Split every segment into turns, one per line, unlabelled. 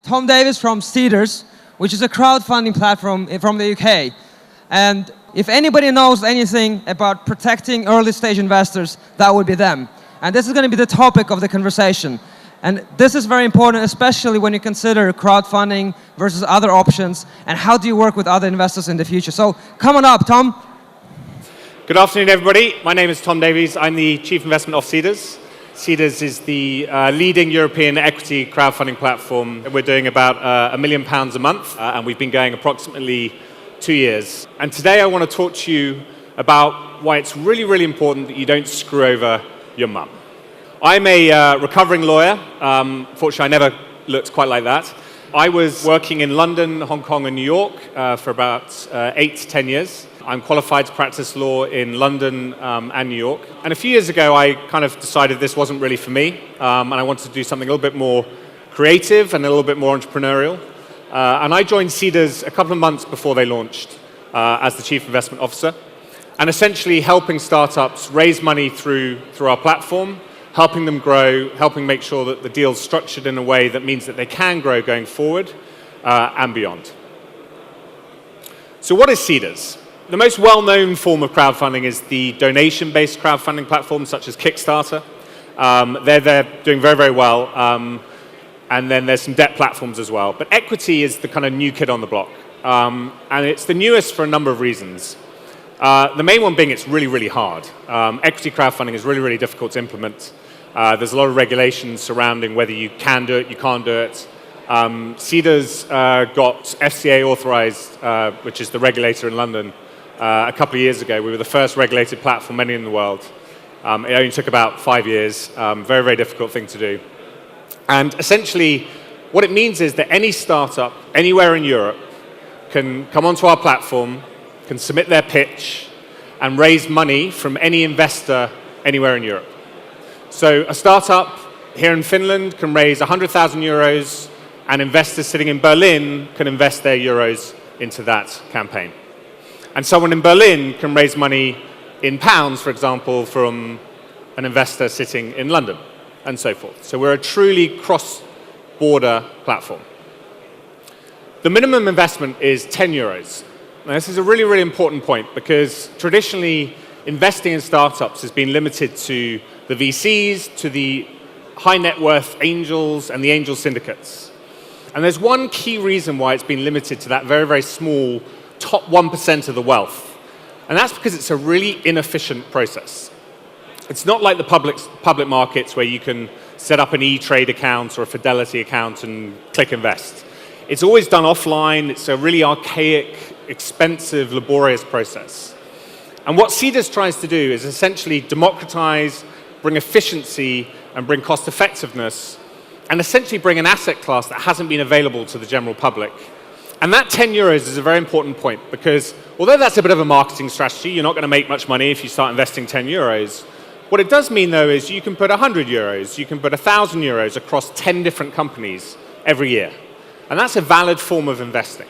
Tom Davies from Seedrs, which is a crowdfunding platform from the UK. And if anybody knows anything about protecting early stage investors, that would be them. And this is going to be the topic of the conversation. And this is very important, especially when you consider crowdfunding versus other options, and how do you work with other investors in the future. So come on up, Tom.
Good afternoon, everybody. My name is Tom Davies. I'm the Chief Investment Officer of Cedars. Cedars is the leading European equity crowdfunding platform. We're doing about £1 million a month, and we've been going approximately 2 years. And today I want to talk to you about why it's really, really important that you don't screw over your mum. I'm a recovering lawyer. Fortunately, I never looked quite like that. I was working in London, Hong Kong, and New York for about 8 to 10 years. I'm qualified to practice law in London and New York. And a few years ago, I kind of decided this wasn't really for me, and I wanted to do something a little bit more creative and a little bit more entrepreneurial. And I joined Cedars a couple of months before they launched as the Chief Investment Officer, and essentially helping startups raise money through our platform, helping them grow, helping make sure that the deal's structured in a way that means that they can grow going forward and beyond. So what is Cedars? The most well-known form of crowdfunding is the donation-based crowdfunding platforms such as Kickstarter. They're doing very, very well. And then there's some debt platforms as well. But equity is the kind of new kid on the block. And it's the newest for a number of reasons. The main one being it's really, really hard. Equity crowdfunding is really, really difficult to implement. There's a lot of regulations surrounding whether you can do it, you can't do it. Cedars got FCA authorized, which is the regulator in London, a couple of years ago. We were the first regulated platform any in the world. It only took about 5 years. Very, very difficult thing to do. And essentially, what it means is that any startup anywhere in Europe can come onto our platform, can submit their pitch, and raise money from any investor anywhere in Europe. So a startup here in Finland can raise 100,000 euros, and investors sitting in Berlin can invest their euros into that campaign. And someone in Berlin can raise money in pounds, for example, from an investor sitting in London, and so forth. So we're a truly cross-border platform. The minimum investment is 10 euros. Now, this is a really, really important point, because traditionally, investing in startups has been limited to the VCs, to the high net worth angels, and the angel syndicates. And there's one key reason why it's been limited to that very, very small top 1% of the wealth. And that's because it's a really inefficient process. It's not like the public markets where you can set up an E-Trade account or a Fidelity account and click invest. It's always done offline. It's a really archaic, expensive, laborious process. And what Cedars tries to do is essentially democratize, bring efficiency, and bring cost effectiveness, and essentially bring an asset class that hasn't been available to the general public. And that 10 euros is a very important point, because although that's a bit of a marketing strategy, you're not going to make much money if you start investing 10 euros. What it does mean, though, is you can put 100 euros, you can put 1,000 euros across 10 different companies every year. And that's a valid form of investing,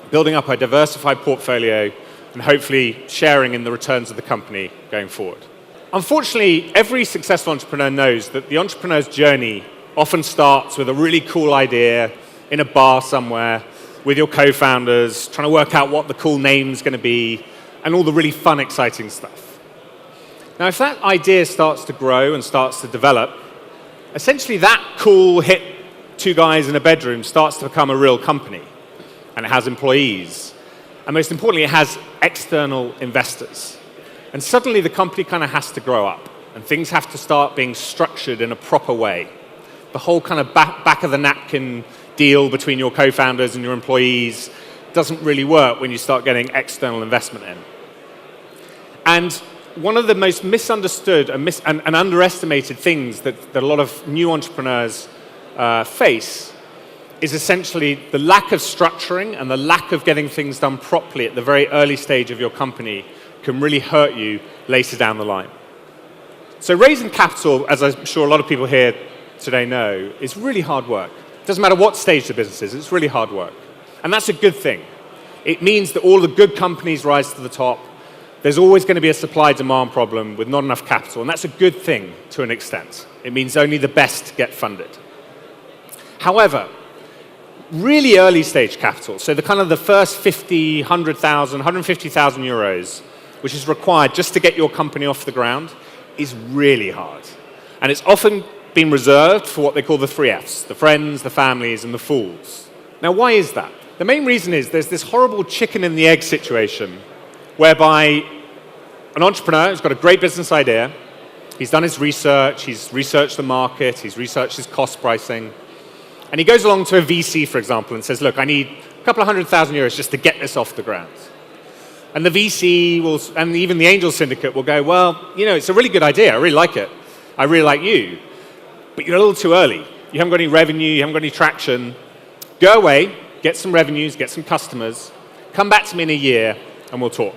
building up a diversified portfolio and hopefully sharing in the returns of the company going forward. Unfortunately, every successful entrepreneur knows that the entrepreneur's journey often starts with a really cool idea in a bar somewhere, with your co-founders, trying to work out what the cool name's going to be, and all the really fun, exciting stuff. Now, if that idea starts to grow and starts to develop, essentially that cool, hit two guys in a bedroom starts to become a real company, and it has employees. And most importantly, it has external investors. And suddenly the company kind of has to grow up, and things have to start being structured in a proper way. The whole kind of back of the napkin deal between your co-founders and your employees doesn't really work when you start getting external investment in. And one of the most misunderstood and underestimated things that a lot of new entrepreneurs face is essentially the lack of structuring and the lack of getting things done properly at the very early stage of your company can really hurt you later down the line. So raising capital, as I'm sure a lot of people here today know, is really hard work. It doesn't matter what stage the business is, it's really hard work. And that's a good thing. It means that all the good companies rise to the top. There's always going to be a supply-demand problem with not enough capital, and that's a good thing to an extent. It means only the best get funded. However, really early stage capital, so the first 50, 100,000, 150,000 euros, which is required just to get your company off the ground, is really hard. And it's often been reserved for what they call the 3Fs, the friends, the families, and the fools. Now, why is that? The main reason is there's this horrible chicken and the egg situation whereby an entrepreneur has got a great business idea, he's done his research, he's researched the market, he's researched his cost pricing, and he goes along to a VC, for example, and says, look, I need a couple of €100,000 just to get this off the ground. And the VC will, and even the angel syndicate will go, well, you know, it's a really good idea, I really like it, I really like you, but you're a little too early. You haven't got any revenue, you haven't got any traction. Go away, get some revenues, get some customers, come back to me in a year, and we'll talk.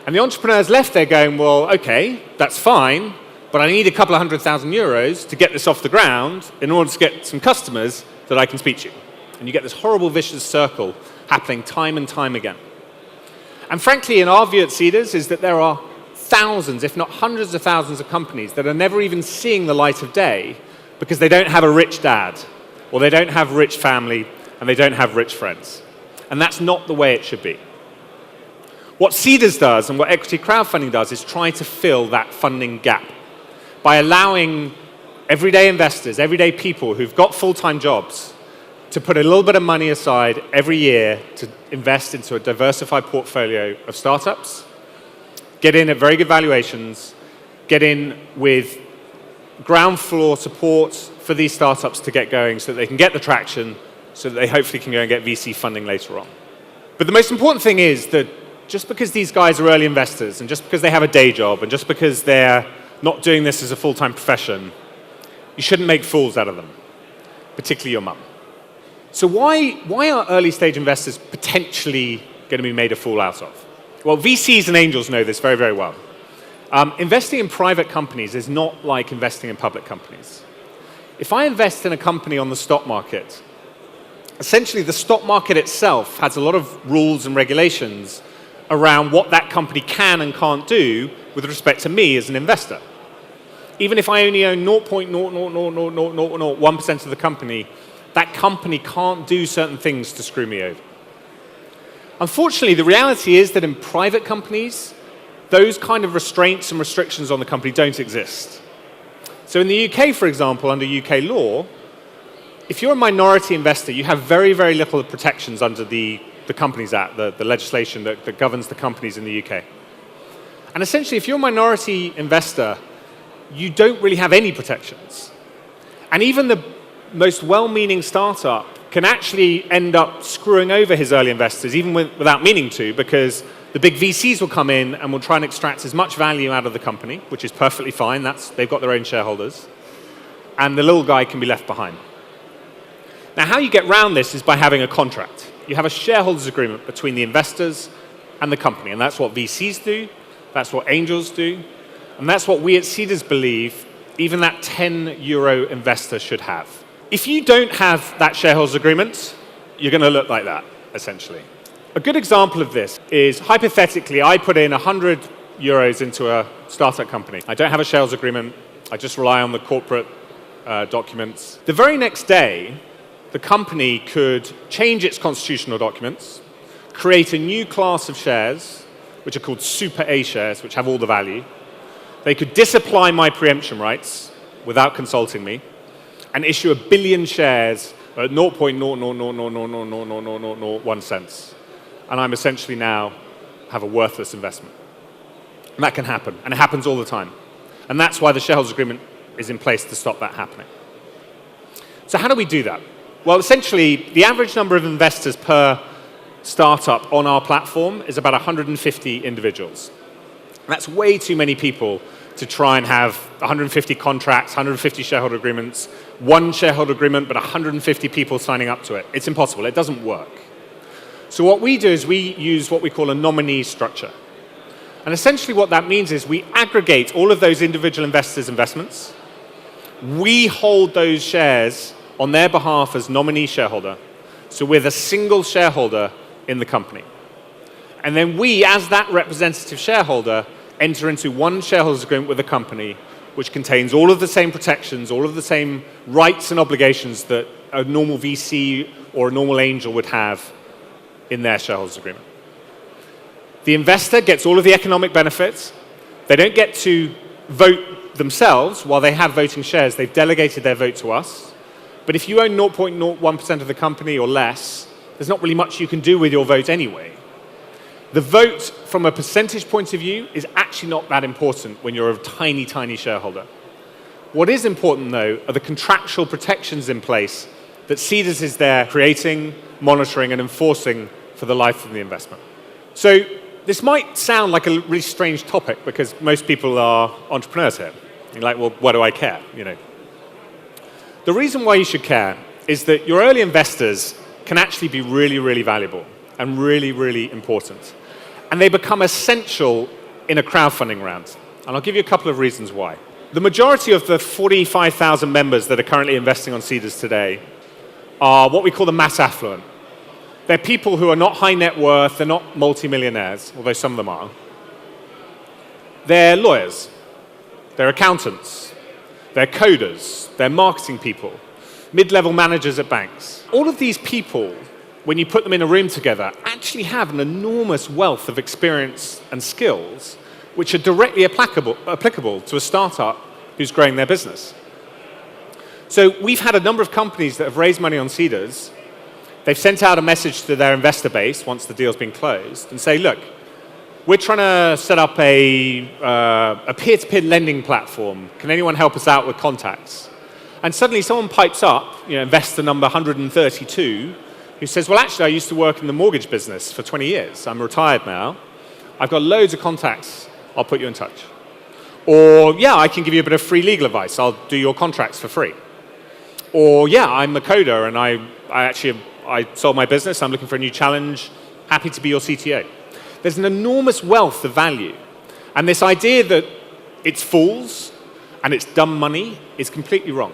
And the entrepreneur's left there going, well, okay, that's fine, but I need a couple of €100,000 to get this off the ground in order to get some customers that I can speak to. And you get this horrible vicious circle happening time and time again. And frankly, in our view at Seedrs is that there are thousands, if not hundreds of thousands of companies that are never even seeing the light of day because they don't have a rich dad, or they don't have a rich family, and they don't have rich friends. And that's not the way it should be. What Seedrs does and what equity crowdfunding does is try to fill that funding gap by allowing everyday investors, everyday people who've got full-time jobs to put a little bit of money aside every year to invest into a diversified portfolio of startups, get in at very good valuations, get in with ground floor support for these startups to get going so that they can get the traction, so that they hopefully can go and get VC funding later on. But the most important thing is that just because these guys are early investors, and just because they have a day job, and just because they're not doing this as a full-time profession, you shouldn't make fools out of them, particularly your mum. So why are early-stage investors potentially going to be made a fool out of? Well, VCs and angels know this very, very well. Investing in private companies is not like investing in public companies. If I invest in a company on the stock market, essentially the stock market itself has a lot of rules and regulations around what that company can and can't do with respect to me as an investor. Even if I only own 0.00001% of the company, that company can't do certain things to screw me over. Unfortunately, the reality is that in private companies, those kind of restraints and restrictions on the company don't exist. So in the UK, for example, under UK law, if you're a minority investor, you have very, very little protections under the Companies Act, the legislation that governs the companies in the UK. And essentially, if you're a minority investor, you don't really have any protections. And even the most well-meaning startup can actually end up screwing over his early investors, even without meaning to, because the big VCs will come in and will try and extract as much value out of the company, which is perfectly fine. They've got their own shareholders. And the little guy can be left behind. Now, how you get around this is by having a contract. You have a shareholders agreement between the investors and the company, and that's what VCs do, that's what angels do, and that's what we at Cedars believe even that €10 investor should have. If you don't have that shareholders agreement, you're going to look like that, essentially. A good example of this is, hypothetically, I put in €100 into a startup company. I don't have a shareholders agreement, I just rely on the corporate documents. The very next day, the company could change its constitutional documents, create a new class of shares, which are called Super A shares, which have all the value. They could disapply my preemption rights without consulting me, and issue 1 billion shares at 0.0000001 cents. And I'm essentially now have a worthless investment. And that can happen, and it happens all the time. And that's why the shareholders agreement is in place to stop that happening. So how do we do that? Well, essentially, the average number of investors per startup on our platform is about 150 individuals. That's way too many people to try and have 150 contracts, 150 shareholder agreements, one shareholder agreement, but 150 people signing up to it. It's impossible. It doesn't work. So what we do is we use what we call a nominee structure. And essentially what that means is we aggregate all of those individual investors' investments. We hold those shares on their behalf as nominee shareholder. So we're the single shareholder in the company. And then we, as that representative shareholder, enter into one shareholders agreement with the company, which contains all of the same protections, all of the same rights and obligations that a normal VC or a normal angel would have in their shareholders agreement. The investor gets all of the economic benefits. They don't get to vote themselves while they have voting shares. They've delegated their vote to us. But if you own 0.01% of the company or less, there's not really much you can do with your vote anyway. The vote, from a percentage point of view, is actually not that important when you're a tiny, tiny shareholder. What is important, though, are the contractual protections in place that Cedars is there creating, monitoring, and enforcing for the life of the investment. So this might sound like a really strange topic because most people are entrepreneurs here. You're like, well, what do I care? You know. The reason why you should care is that your early investors can actually be really, really valuable and really, really important. And they become essential in a crowdfunding round. And I'll give you a couple of reasons why. The majority of the 45,000 members that are currently investing on Seedrs today are what we call the mass affluent. They're people who are not high net worth, they're not multimillionaires, although some of them are. They're lawyers, they're accountants, they're coders, they're marketing people, mid-level managers at banks. All of these people, when you put them in a room together, actually have an enormous wealth of experience and skills which are directly applicable to a startup who's growing their business. So we've had a number of companies that have raised money on Seedrs. They've sent out a message to their investor base once the deal's been closed and say, look, we're trying to set up a peer-to-peer lending platform. Can anyone help us out with contacts? And suddenly someone pipes up, investor number 132, who says, well, actually, I used to work in the mortgage business for 20 years. I'm retired now. I've got loads of contacts. I'll put you in touch. Or, yeah, I can give you a bit of free legal advice. I'll do your contracts for free. Or, yeah, I'm a coder, and I sold my business. I'm looking for a new challenge. Happy to be your CTO. There's an enormous wealth of value. And this idea that it's fools and it's dumb money is completely wrong.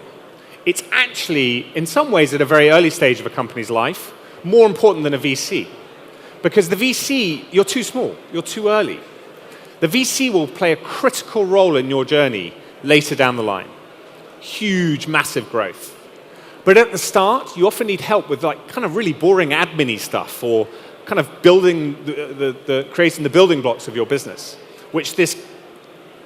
It's actually, in some ways, at a very early stage of a company's life, more important than a VC. Because the VC, you're too small, you're too early. The VC will play a critical role in your journey later down the line. Huge, massive growth. But at the start, you often need help with kind of really boring admin-y stuff or kind of building creating the building blocks of your business, which this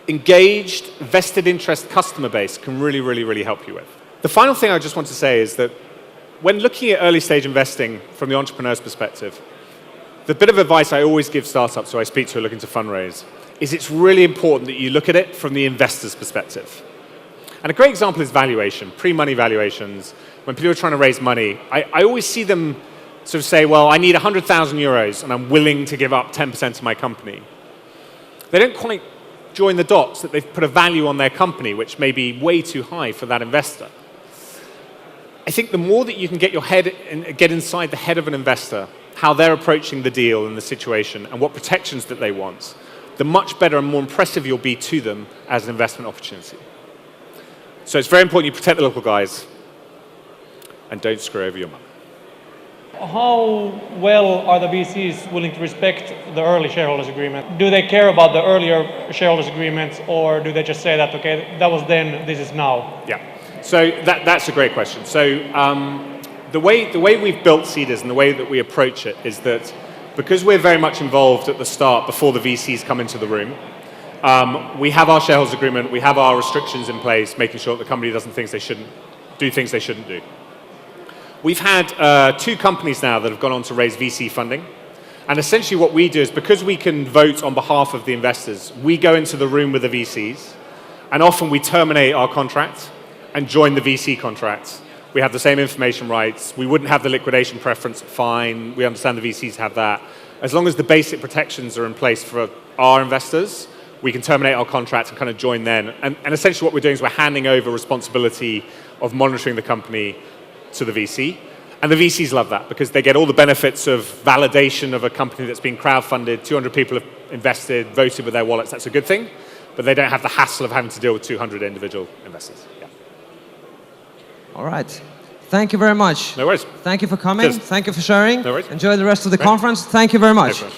engaged, vested interest customer base can really, really, really help you with. The final thing I just want to say is that when looking at early stage investing from the entrepreneur's perspective, the bit of advice I always give startups who I speak to who are looking to fundraise is it's really important that you look at it from the investor's perspective. And a great example is valuation, pre-money valuations. When people are trying to raise money, I always see them sort of say, well, I need 100,000 euros and I'm willing to give up 10% of my company. They don't quite join the dots that they've put a value on their company, which may be way too high for that investor. I think the more that you can get inside the head of an investor, how they're approaching the deal and the situation and what protections that they want, the much better and more impressive you'll be to them as an investment opportunity. So it's very important you protect the local guys and don't screw over your money.
How well are the VCs willing to respect the early shareholders agreement? Do they care about the earlier shareholders agreements, or do they just say that, okay, that was then, this is now?
Yeah, so that's a great question. So the way we've built Cedars and the way that we approach it is that because we're very much involved at the start before the VCs come into the room, we have our shareholders agreement, we have our restrictions in place, making sure that the company doesn't do things they shouldn't do. We've had 2 companies now that have gone on to raise VC funding. And essentially what we do is, because we can vote on behalf of the investors, we go into the room with the VCs, and often we terminate our contract and join the VC contract. We have the same information rights. We wouldn't have the liquidation preference, fine. We understand the VCs have that. As long as the basic protections are in place for our investors, we can terminate our contract and kind of join then. And essentially what we're doing is we're handing over responsibility of monitoring the company to the VC. And the VCs love that because they get all the benefits of validation of a company that's been crowdfunded, 200 people have invested, voted with their wallets, that's a good thing. But they don't have the hassle of having to deal with 200 individual investors. Yeah.
All right. Thank you very much.
No worries.
Thank you for coming.
Cheers.
Thank you for sharing.
No worries.
Enjoy the rest of the conference. Thank you very much.
No